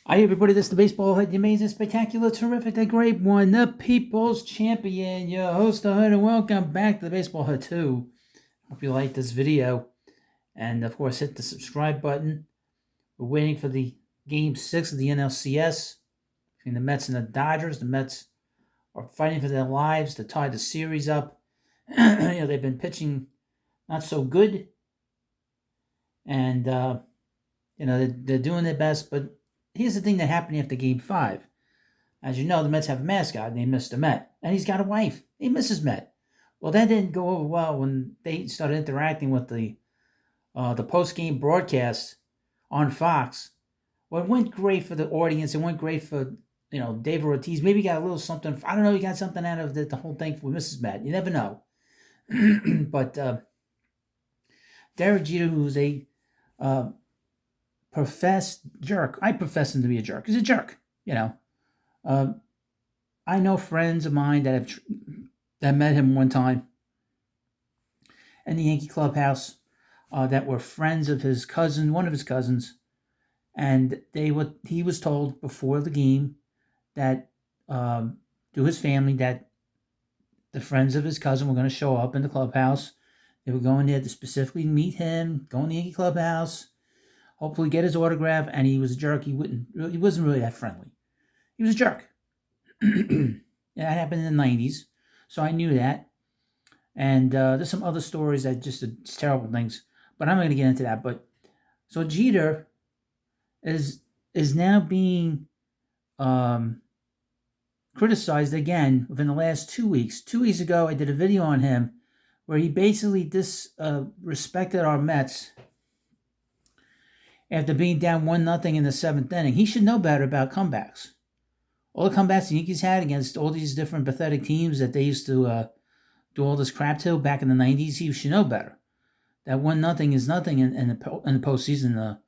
Hi, everybody. This is the Baseball Head, the amazing, spectacular, terrific, the great one, the People's Champion, your host, the Hood, and welcome back to the Baseball Head 2. Hope you like this video. And, of course, hit the subscribe button. We're waiting for the Game 6 of the NLCS between the Mets and the Dodgers. The Mets are fighting for their lives to tie the series up. They've been pitching not so good. And, they're doing their best, but here's the thing that happened after Game 5. As you know, the Mets have a mascot named Mr. Met, and he's got a wife. He Mrs. Met. Well, that didn't go over well when they started interacting with the post-game broadcast on Fox. Well, it went great for the audience. It went great for, David Ortiz. Maybe he got a little something. I don't know. He got something out of the whole thing for Mrs. Met. You never know. But Derek Jeter, who's a professed jerk. I profess him to be a jerk. He's a jerk, I know friends of mine that met him one time in the Yankee clubhouse that were friends of his cousin, one of his cousins, and he was told before the game that to his family that the friends of his cousin were going to show up in the clubhouse. They were going there to specifically meet him, go in the Yankee clubhouse, hopefully get his autograph, and he was a jerk. He wasn't really that friendly. He was a jerk. That happened in the 90s, so I knew that. And there's some other stories that just terrible things, but I'm not going to get into that. But so Jeter is now being criticized again within the last 2 weeks. 2 weeks ago, I did a video on him where he basically disrespected our Mets after being down 1-0 in the 7th inning. He should know better about comebacks. All the comebacks the Yankees had against all these different pathetic teams that they used to do all this crap to back in the 90s, he should know better. That 1-0 is nothing in the postseason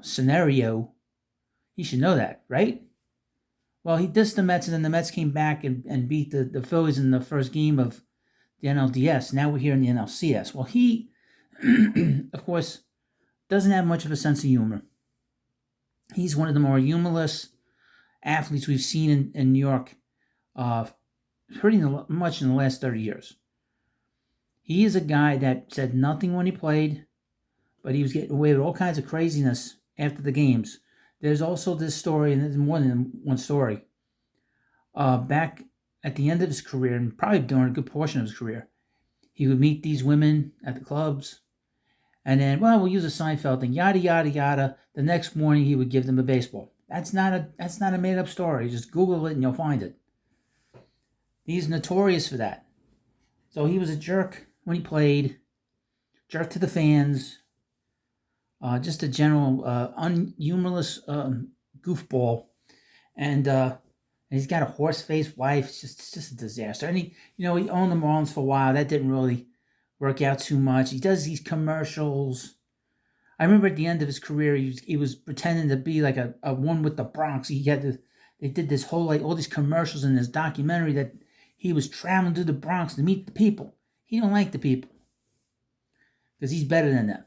scenario. He should know that, right? Well, he dissed the Mets, and then the Mets came back and beat the Phillies in the first game of the NLDS. Now we're here in the NLCS. Well, he, of course, doesn't have much of a sense of humor. He's one of the more humorless athletes we've seen in New York pretty much in the last 30 years. He is a guy that said nothing when he played, but he was getting away with all kinds of craziness after the games. There's also this story, and there's more than one story. Back at the end of his career, and probably during a good portion of his career, he would meet these women at the clubs, and then, we'll use a Seinfeld thing, yada, yada, yada. The next morning, he would give them a baseball. That's not a made-up story. Just Google it and you'll find it. He's notorious for that. So he was a jerk when he played, jerk to the fans, just a general unhumorless goofball. And he's got a horse-faced wife. It's just a disaster. And he owned the Marlins for a while. That didn't really work out too much. He does these commercials. I remember at the end of his career, he was pretending to be like a one with the Bronx. They did this whole all these commercials in this documentary that he was traveling to the Bronx to meet the people. He don't like the people because he's better than them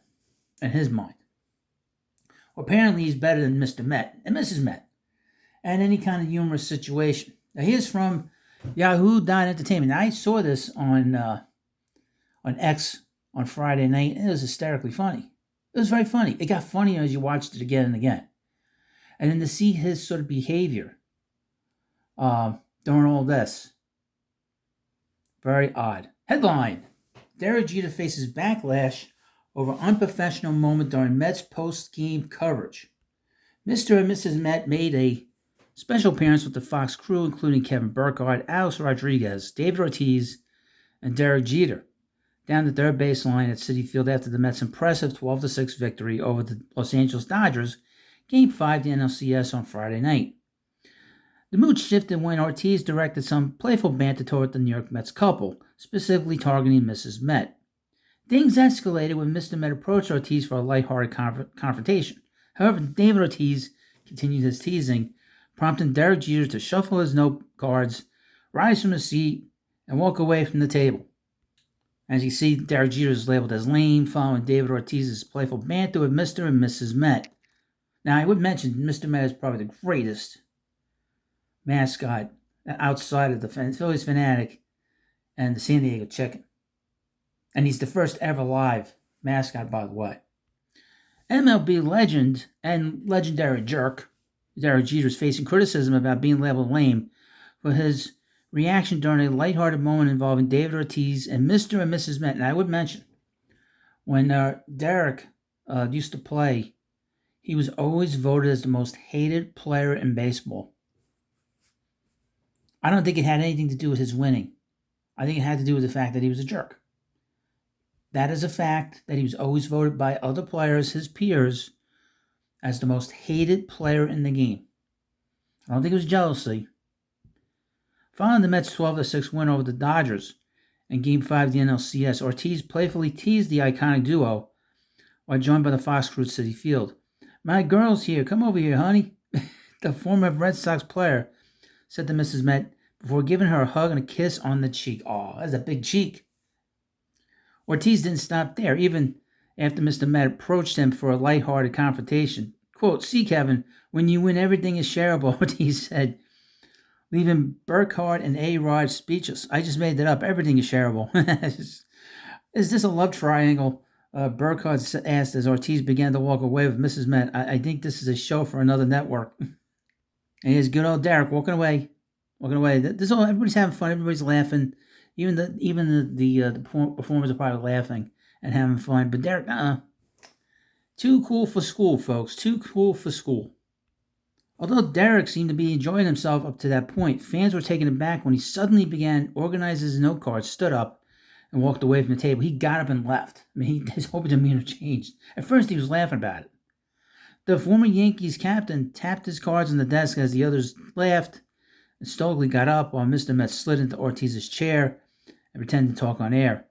in his mind. Well, apparently he's better than Mr. Met and Mrs. Met and any kind of humorous situation. Now here's from Yahoo Entertainment. Now, I saw this on X on Friday night, and it was hysterically funny. It was very funny. It got funnier as you watched it again and again. And then to see his sort of behavior during all this, very odd. Headline: Derek Jeter faces backlash over unprofessional moment during Mets post-game coverage. Mr. and Mrs. Met made a special appearance with the Fox crew, including Kevin Burkhardt, Alex Rodriguez, David Ortiz, and Derek Jeter, down the third baseline at Citi Field after the Mets' impressive 12-6 victory over the Los Angeles Dodgers, Game 5 of the NLCS on Friday night. The mood shifted when Ortiz directed some playful banter toward the New York Mets couple, specifically targeting Mrs. Met. Things escalated when Mr. Met approached Ortiz for a lighthearted confrontation. However, David Ortiz continued his teasing, prompting Derek Jeter to shuffle his note cards, rise from his seat, and walk away from the table. As you see, Derek Jeter is labeled as lame, following David Ortiz's playful banter with Mr. and Mrs. Met. Now, I would mention Mr. Met is probably the greatest mascot outside of the Phillies Fanatic and the San Diego Chicken. And he's the first ever live mascot, by the way. MLB legend and legendary jerk, Derek Jeter, is facing criticism about being labeled lame for his reaction during a lighthearted moment involving David Ortiz and Mr. and Mrs. Met. And I would mention, when Derek used to play, he was always voted as the most hated player in baseball. I don't think it had anything to do with his winning. I think it had to do with the fact that he was a jerk. That is a fact, that he was always voted by other players, his peers, as the most hated player in the game. I don't think it was jealousy. Following the Mets' 12-6 win over the Dodgers in Game 5 of the NLCS, Ortiz playfully teased the iconic duo while joined by the Fox Crew at Citi Field. "My girl's here. Come over here, honey," the former Red Sox player said to Mrs. Met before giving her a hug and a kiss on the cheek. Oh, that's a big cheek. Ortiz didn't stop there, even after Mr. Met approached him for a lighthearted confrontation. Quote, "See, Kevin, when you win, everything is shareable," Ortiz said, leaving Burkhardt and A-Rod speechless. "I just made that up. Everything is shareable." Is this a love triangle? Burkhardt asked as Ortiz began to walk away with Mrs. Met. I think this is a show for another network." And here's good old Derek walking away. Everybody's having fun. Everybody's laughing. Even the performers are probably laughing and having fun. But Derek, too cool for school, folks. Too cool for school. Although Derek seemed to be enjoying himself up to that point, fans were taken aback when he suddenly began organizing his note cards, stood up, and walked away from the table. He got up and left. His whole demeanor changed. At first, he was laughing about it. The former Yankees captain tapped his cards on the desk as the others laughed and stolidly got up while Mr. Met slid into Ortiz's chair and pretended to talk on air.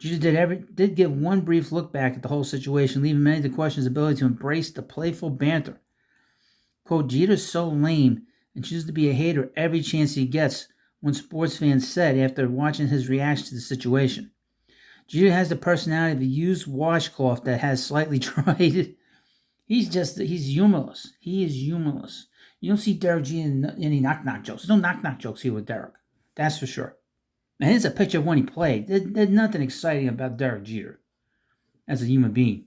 Jeter did give one brief look back at the whole situation, leaving many to question his ability to embrace the playful banter. Quote, "Jeter's so lame and chooses to be a hater every chance he gets," one sports fan said after watching his reaction to the situation. "Jeter has the personality of a used washcloth that has slightly dried." He's humorless. He is humorless. You don't see Derek Jeter in any knock-knock jokes. There's no knock-knock jokes here with Derek. That's for sure. And here's a picture of when he played. There's nothing exciting about Derek Jeter as a human being.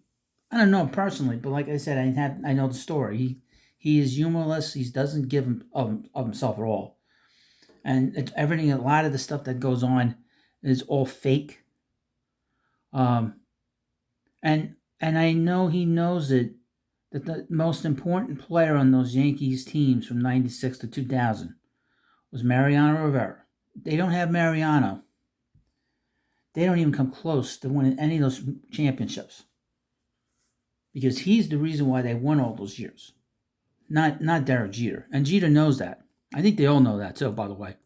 I don't know him personally, but like I said, I know the story. He is humorless. He doesn't give of himself at all. And a lot of the stuff that goes on is all fake. And I know he knows it, that the most important player on those Yankees teams from 96 to 2000 was Mariano Rivera. They don't have Mariano. They don't even come close to winning any of those championships. Because he's the reason why they won all those years. Not Derek Jeter. And Jeter knows that. I think they all know that too, by the way.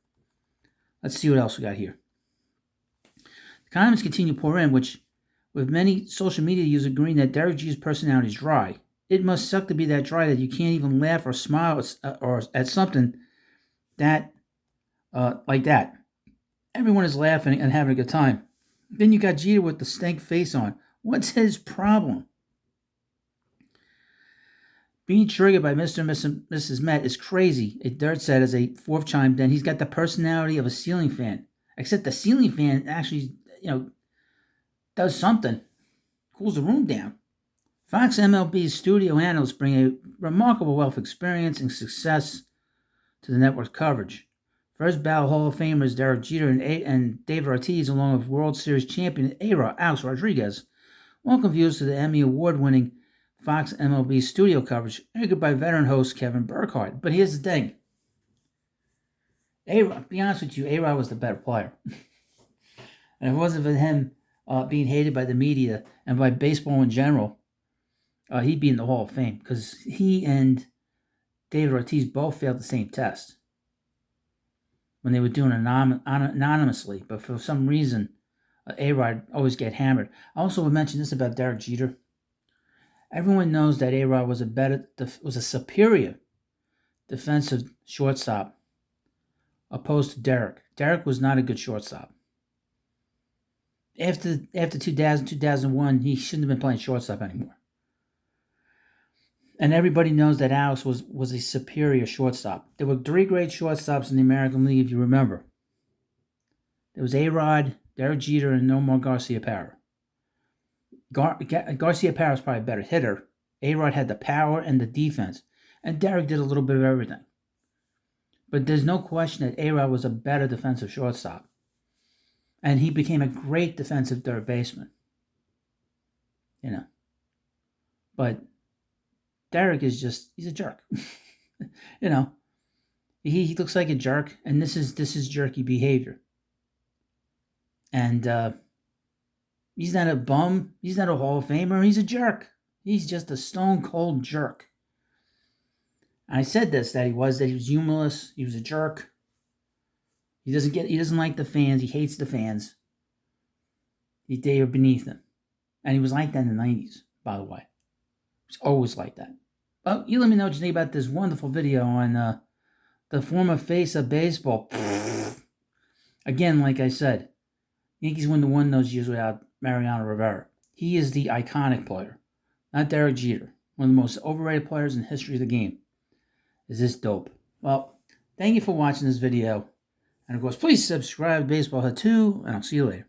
Let's see what else we got here. The comments continue to pour in, with many social media users agreeing that Derek Jeter's personality is dry. It must suck to be that dry that you can't even laugh or smile or at something that like that. Everyone is laughing and having a good time. Then you got Jeter with the stank face on. What's his problem? Being triggered by Mr. and Mrs. Met is crazy, Dirt said as a fourth chimed in. He's got the personality of a ceiling fan. Except the ceiling fan actually, does something. Cools the room down. Fox MLB's studio analysts bring a remarkable wealth of experience and success to the network's coverage. First ballot Hall of Famers Derek Jeter and David Ortiz, along with World Series champion Alex Rodriguez, welcome viewers to the Emmy Award-winning Fox MLB studio coverage, anchored by veteran host Kevin Burkhardt. But here's the thing. A-Rod, be honest with you, A-Rod was the better player. And if it wasn't for him being hated by the media and by baseball in general, he'd be in the Hall of Fame, because he and David Ortiz both failed the same test when they were doing it anonymously. But for some reason, A-Rod always get hammered. I also would mention this about Derek Jeter. Everyone knows that A-Rod was a superior defensive shortstop opposed to Derek. Derek was not a good shortstop. After 2000, 2001, he shouldn't have been playing shortstop anymore. And everybody knows that Alex was a superior shortstop. There were 3 great shortstops in the American League, if you remember. There was A-Rod, Derek Jeter, and Nomar Garciaparra. Garciaparra was probably a better hitter. A-Rod had the power and the defense. And Derek did a little bit of everything. But there's no question that A-Rod was a better defensive shortstop. And he became a great defensive third baseman. But Derek is he's a jerk. He looks like a jerk, and this is jerky behavior. And he's not a bum. He's not a Hall of Famer. He's a jerk. He's just a stone cold jerk. And I said that he was humorless. He was a jerk. He doesn't like the fans. He hates the fans. They are beneath him. And he was like that in the 90s, by the way. He was always like that. Well, you let me know what you think about this wonderful video on the former face of baseball. Again, like I said, Yankees wouldn't have won those years without Mariano Rivera. He is the iconic player, not Derek Jeter. One of the most overrated players in the history of the game. Is this dope? Well, thank you for watching this video. And of course, please subscribe to Baseball Hut 2, and I'll see you later.